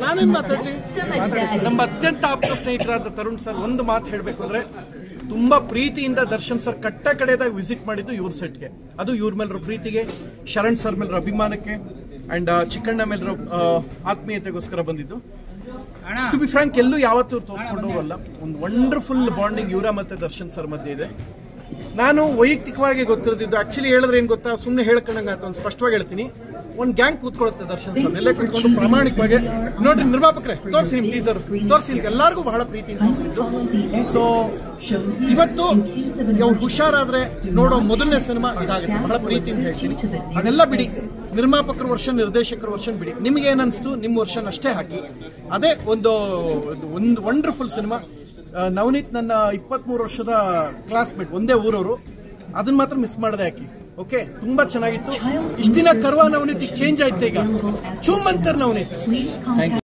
ನಾನೇನ್ ಮಾತಾಡ್ಲಿ. ನಮ್ಮ ಅತ್ಯಂತ ಆಪ್ತ ಸ್ನೇಹಿತರಾದ ತರುಣ್ ಸರ್ ಒಂದು ಮಾತು ಹೇಳಬೇಕು ಅಂದ್ರೆ, ತುಂಬಾ ಪ್ರೀತಿಯಿಂದ ದರ್ಶನ್ ಸರ್ ಕಟ್ಟ ಕಡೆದಾಗ ವಿಸಿಟ್ ಮಾಡಿದ್ದು ಇವ್ರ ಸೆಟ್ಗೆ. ಅದು ಇವ್ರ ಮೇಲಿರೋ ಪ್ರೀತಿಗೆ, ಶರಣ್ ಸರ್ ಮೇಲಿರೋ ಅಭಿಮಾನಕ್ಕೆ ಅಂಡ್ ಚಿಕ್ಕಣ್ಣ ಮೇಲಿರೋ ಆತ್ಮೀಯತೆಗೋಸ್ಕರ ಬಂದಿದ್ದು. ಟು ಬಿ ಫ್ರಾಂಕ್, ಎಲ್ಲೂ ಯಾವತ್ತೂ ತೋರಿಸ್ಕೊಂಡು ಹೋಗಲ್ಲ. ಒಂದು ವಂಡರ್ಫುಲ್ ಬಾಂಡಿಂಗ್ ಇವರ ಮತ್ತೆ ದರ್ಶನ್ ಸರ್ ಮಧ್ಯೆ ಇದೆ. ನಾನು ವೈಯಕ್ತಿಕವಾಗಿ ಗೊತ್ತಿರೋದಿದ್ದು, ಆಕ್ಚುಲಿ ಹೇಳಿದ್ರೆ ಏನ್ ಗೊತ್ತಾ, ಸುಮ್ಮನೆ ಹೇಳ್ಕೊಂಡಂಗ ಅಂತ ಒಂದು ಸ್ಪಷ್ಟವಾಗಿ ಹೇಳ್ತೀನಿ. ಒಂದು ಗ್ಯಾಂಗ್ ಕೂತ್ಕೊಳ್ಳುತ್ತೆ ದರ್ಶನ್ ಸರ್, ಎಲ್ಲ ಕೂತ್ಕೊಂಡು ಪ್ರಾಮಾಣಿಕವಾಗಿ ನೋಡ್ರಿ ನಿರ್ಮಾಪಕರೇ ತೋರಿಸಿ, ನಿಮ್ ಟೀಸರ್ ತೋರಿಸಿ, ಎಲ್ಲರಿಗೂ ಬಹಳ ಪ್ರೀತಿ ತೋರಿಸಿದ್ದು. ಸೊ ಇವತ್ತು ಅವ್ರು ಹುಷಾರಾದ್ರೆ ನೋಡೋ ಮೊದಲನೇ ಸಿನಿಮಾ ಇದಾಗುತ್ತೆ. ಬಹಳ ಪ್ರೀತಿ ಅಂತ ಹೇಳ್ತೀನಿ. ಅದೆಲ್ಲ ಬಿಡಿ, ನಿರ್ಮಾಪಕರ ವರ್ಷನ್, ನಿರ್ದೇಶಕರ ವರ್ಷನ್ ಬಿಡಿ, ನಿಮ್ಗೆ ಏನ್ ಅನ್ಸ್ತು ನಿಮ್ಮ ವರ್ಷನ್ ಅಷ್ಟೇ ಹಾಕಿ. ಅದೇ ಒಂದು ವಂಡರ್ಫುಲ್ ಸಿನಿಮಾ. ನವನೀತ್ ನನ್ನ 23 ವರ್ಷದ ಕ್ಲಾಸ್ಮೇಟ್, ಒಂದೇ ಊರವರು. ಅದನ್ನ ಮಾತ್ರ ಮಿಸ್ ಮಾಡದೆ ಹಾಕಿ. ಓಕೆ, ತುಂಬಾ ಚೆನ್ನಾಗಿತ್ತು. ಇಷ್ಟ ದಿನ ಕರ್ವಾ ನವನೀತ್ ಚೇಂಜ್ ಆಯ್ತು, ಈಗ ಚುಮ್ ಅಂತಾರೆ ನವನೀತ್.